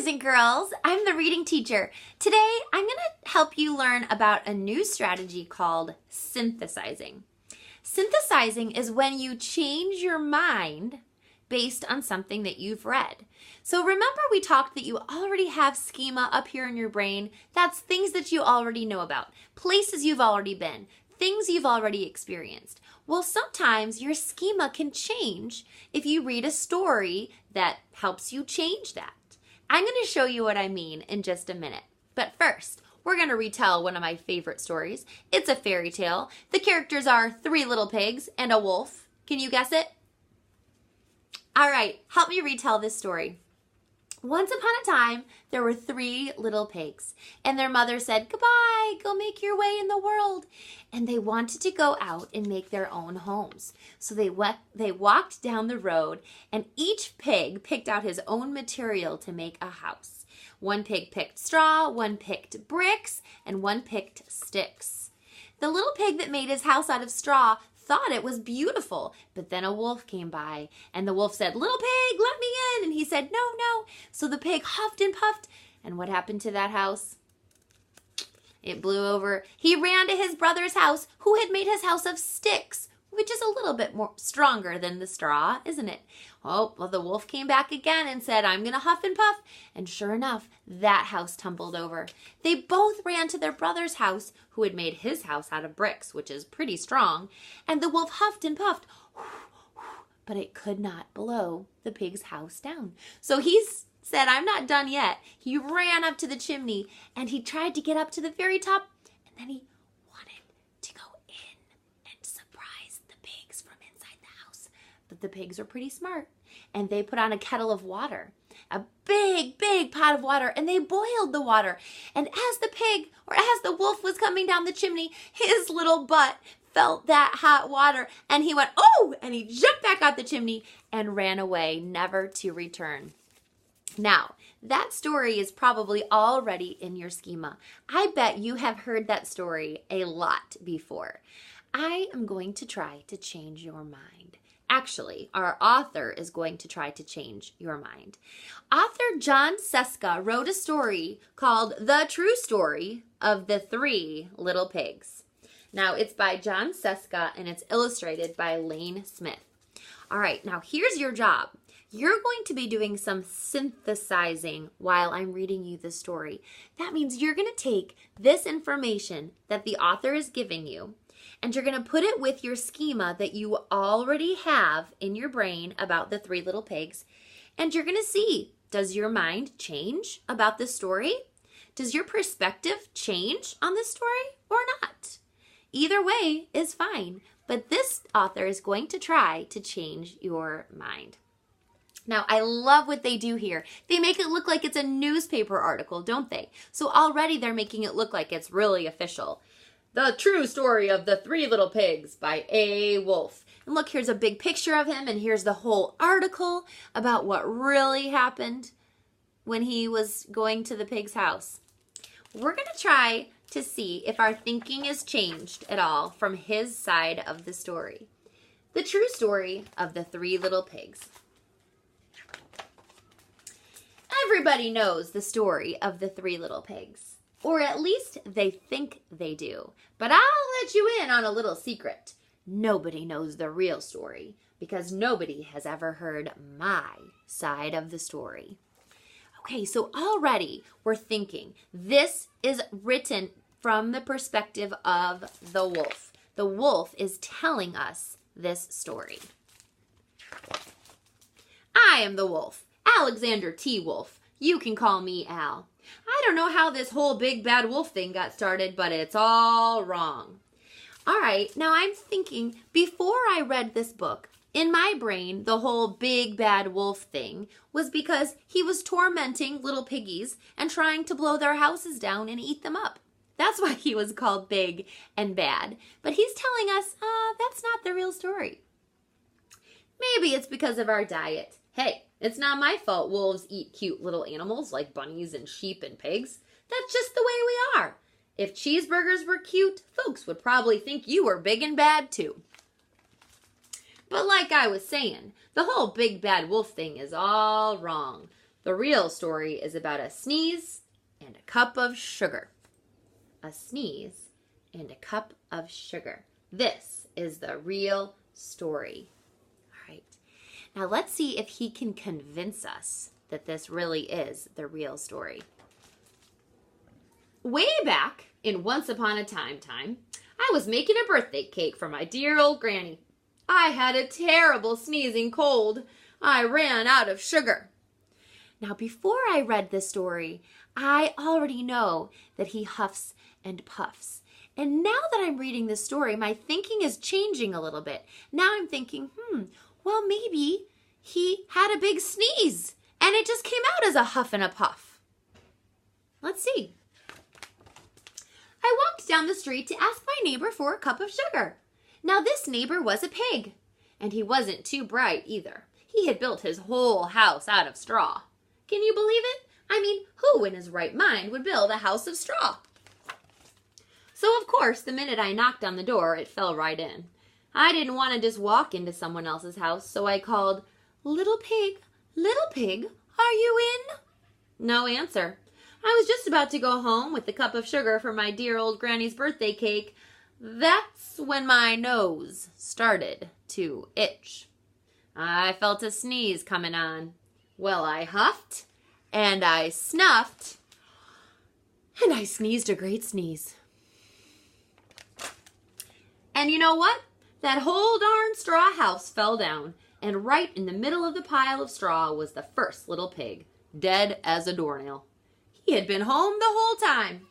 boys and girls. I'm the reading teacher. Today, I'm going to help you learn about a new strategy called synthesizing. Synthesizing is when you change your mind based on something that you've read. So remember we talked that you already have schema up here in your brain. That's things that you already know about, places you've already been, things you've already experienced. Well, sometimes your schema can change if you read a story that helps you change that. I'm going to show you what I mean in just a minute. But first, we're going to retell one of my favorite stories. It's a fairy tale. The characters are 3 little pigs and a wolf. Can you guess it? All right, help me retell this story. Once upon a time, there were 3 little pigs, and their mother said, "Goodbye, go make your way in the world." And they wanted to go out and make their own homes. So they walked down the road, and each pig picked out his own material to make a house. One pig picked straw, one picked bricks, and one picked sticks. The little pig that made his house out of straw thought it was beautiful, but then a wolf came by, and the wolf said, "Little pig, let me in," and he said, "No, no." So the pig huffed and puffed, and what happened to that house? It blew over. He ran to his brother's house, who had made his house of sticks, which is a little bit more stronger than the straw, isn't it? Oh, well, the wolf came back again and said, "I'm going to huff and puff." And sure enough, that house tumbled over. They both ran to their brother's house, who had made his house out of bricks, which is pretty strong. And the wolf huffed and puffed, but it could not blow the pig's house down. So he said, "I'm not done yet." He ran up to the chimney, and he tried to get up to the very top, and then he wanted to go in and surprise the pigs from inside the house. But the pigs are pretty smart, and they put on a kettle of water, a big, big pot of water, and they boiled the water. And as the wolf was coming down the chimney, his little butt felt that hot water, and he went, "Oh!" and he jumped back out the chimney and ran away, never to return. Now, that story is probably already in your schema. I bet you have heard that story a lot before. I am going to try to change your mind. Actually, our author is going to try to change your mind. Author John Scieszka wrote a story called The True Story of the 3 Little Pigs. Now, it's by John Scieszka, and it's illustrated by Lane Smith. All right, now here's your job. You're going to be doing some synthesizing while I'm reading you the story. That means you're going to take this information that the author is giving you, and you're going to put it with your schema that you already have in your brain about the 3 little pigs, and you're going to see, does your mind change about this story? Does your perspective change on this story or not? Either way is fine, but this author is going to try to change your mind. Now, I love what they do here. They make it look like it's a newspaper article, don't they? So already they're making it look like it's really official. The True Story of the 3 Little Pigs by A. Wolf. And look, here's a big picture of him, and here's the whole article about what really happened when he was going to the pig's house. We're going to try to see if our thinking is changed at all from his side of the story. The True Story of the 3 Little Pigs. Everybody knows the story of the 3 little pigs, or at least they think they do. But I'll let you in on a little secret. Nobody knows the real story because nobody has ever heard my side of the story. Okay, so already we're thinking this is written from the perspective of the wolf. The wolf is telling us this story. I am the wolf. Alexander T. Wolf. You can call me Al. I don't know how this whole big bad wolf thing got started, but it's all wrong. All right, now I'm thinking, before I read this book, in my brain, the whole big bad wolf thing was because he was tormenting little piggies and trying to blow their houses down and eat them up. That's why he was called big and bad. But he's telling us, that's not the real story. Maybe it's because of our diet. Hey, it's not my fault wolves eat cute little animals like bunnies and sheep and pigs. That's just the way we are. If cheeseburgers were cute, folks would probably think you were big and bad too. But like I was saying, the whole big bad wolf thing is all wrong. The real story is about a sneeze and a cup of sugar. A sneeze and a cup of sugar. This is the real story. All right. Now let's see if he can convince us that this really is the real story. Way back in Once Upon a Time, I was making a birthday cake for my dear old granny. I had a terrible sneezing cold. I ran out of sugar. Now, before I read this story, I already know that he huffs and puffs. And now that I'm reading this story, my thinking is changing a little bit. Now I'm thinking, well, maybe he had a big sneeze and it just came out as a huff and a puff. Let's see. I walked down the street to ask my neighbor for a cup of sugar. Now, this neighbor was a pig, and he wasn't too bright either. He had built his whole house out of straw. Can you believe it? I mean, who in his right mind would build a house of straw? So, of course, the minute I knocked on the door, it fell right in. I didn't want to just walk into someone else's house, so I called, little pig, are you in? No answer. I was just about to go home with the cup of sugar for my dear old granny's birthday cake. That's when my nose started to itch. I felt a sneeze coming on. Well, I huffed, and I snuffed, and I sneezed a great sneeze. And you know what? That whole darn straw house fell down, and right in the middle of the pile of straw was the first little pig, dead as a doornail. He had been home the whole time.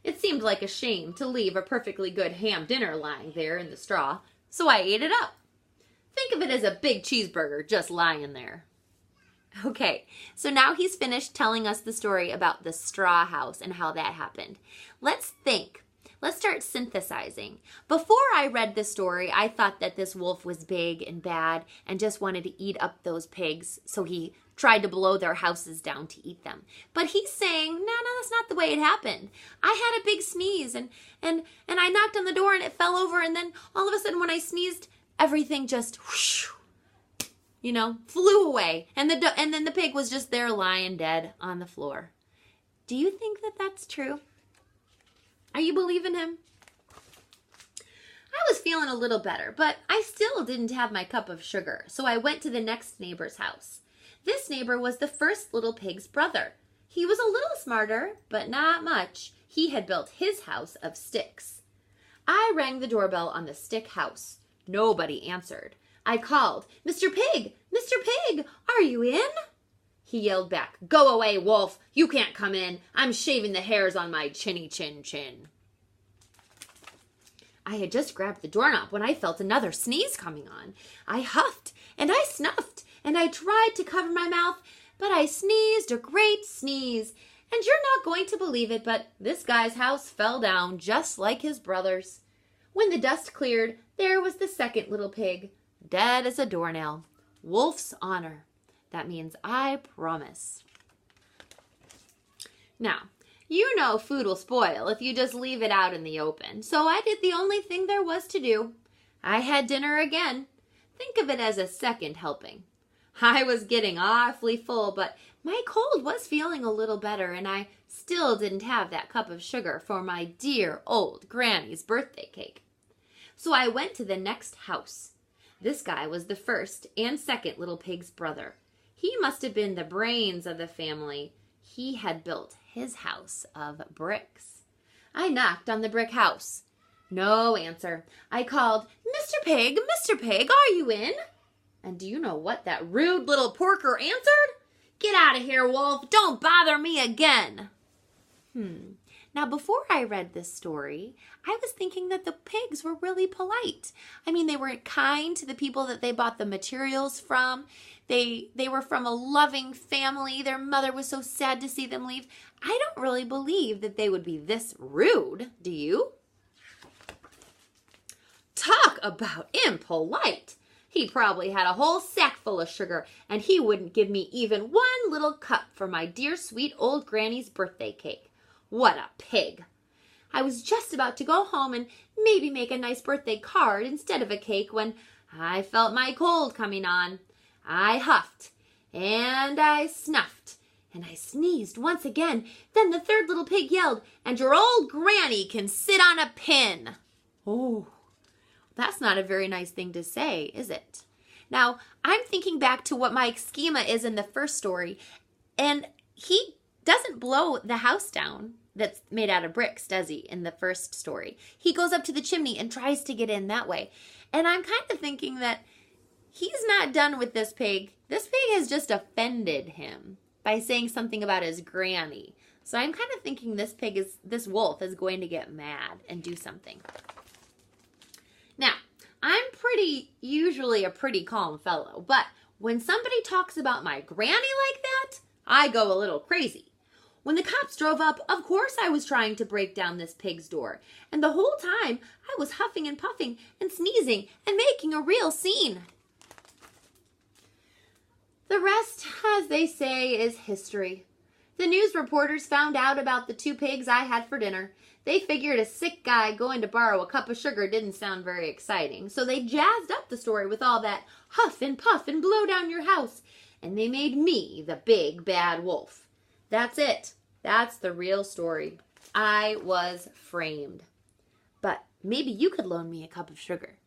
It seemed like a shame to leave a perfectly good ham dinner lying there in the straw, so I ate it up. Think of it as a big cheeseburger just lying there. Okay, so now he's finished telling us the story about the straw house and how that happened. Let's think. Let's start synthesizing. Before I read this story, I thought that this wolf was big and bad and just wanted to eat up those pigs, so he tried to blow their houses down to eat them. But he's saying, no, that's not the way it happened. I had a big sneeze and I knocked on the door and it fell over, and then all of a sudden when I sneezed, everything just whoosh, flew away. And then the pig was just there lying dead on the floor. Do you think that that's true? Are you believing him? I was feeling a little better, but I still didn't have my cup of sugar, so I went to the next neighbor's house. This neighbor was the first little pig's brother. He was a little smarter, but not much. He had built his house of sticks. I rang the doorbell on the stick house. Nobody answered. I called, Mr. Pig, are you in? He yelled back, go away, wolf. You can't come in. I'm shaving the hairs on my chinny chin. I had just grabbed the doorknob when I felt another sneeze coming on. I huffed and I snuffed and I tried to cover my mouth, but I sneezed a great sneeze. And you're not going to believe it, but this guy's house fell down just like his brother's. When the dust cleared, there was the second little pig, dead as a doornail. Wolf's honor. That means I promise. Now, you know food will spoil if you just leave it out in the open, so I did the only thing there was to do. I had dinner again. Think of it as a second helping. I was getting awfully full, but my cold was feeling a little better, and I still didn't have that cup of sugar for my dear old granny's birthday cake. So I went to the next house. This guy was the first and second little pig's brother. He must have been the brains of the family. He had built his house of bricks. I knocked on the brick house. No answer. I called, Mr. Pig, are you in? And do you know what that rude little porker answered? Get out of here, wolf. Don't bother me again. Now, before I read this story, I was thinking that the pigs were really polite. I mean, they were kind to the people that they bought the materials from. They were from a loving family. Their mother was so sad to see them leave. I don't really believe that they would be this rude. Do you? Talk about impolite. He probably had a whole sack full of sugar, and he wouldn't give me even one little cup for my dear sweet old granny's birthday cake. What a pig. I was just about to go home and maybe make a nice birthday card instead of a cake when I felt my cold coming on. I huffed and I snuffed, and I sneezed once again. Then the third little pig yelled, and your old granny can sit on a pin. Oh, that's not a very nice thing to say, is it? Now, I'm thinking back to what my schema is in the first story, and he doesn't blow the house down that's made out of bricks, does he, in the first story? He goes up to the chimney and tries to get in that way. And I'm kind of thinking that he's not done with this pig. This pig has just offended him by saying something about his granny. So I'm kind of thinking this wolf is going to get mad and do something. Now, I'm usually a pretty calm fellow, but when somebody talks about my granny like that, I go a little crazy. When the cops drove up, of course I was trying to break down this pig's door. And the whole time, I was huffing and puffing and sneezing and making a real scene. The rest, as they say, is history. The news reporters found out about the 2 pigs I had for dinner. They figured a sick guy going to borrow a cup of sugar didn't sound very exciting, so they jazzed up the story with all that huff and puff and blow down your house, and they made me the big bad wolf. That's it. That's the real story. I was framed. But maybe you could loan me a cup of sugar.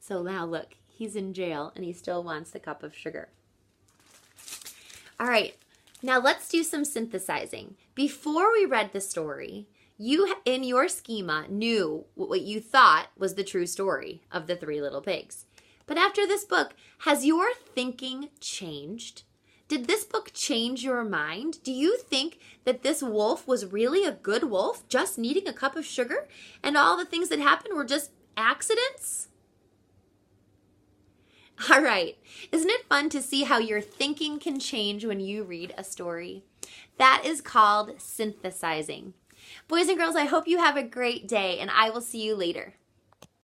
So now look, he's in jail and he still wants the cup of sugar. All right, now let's do some synthesizing. Before we read the story, you in your schema knew what you thought was the true story of the 3 little pigs. But after this book, has your thinking changed? Did this book change your mind? Do you think that this wolf was really a good wolf, just needing a cup of sugar, and all the things that happened were just accidents? All right, isn't it fun to see how your thinking can change when you read a story? That is called synthesizing. Boys and girls, I hope you have a great day, and I will see you later.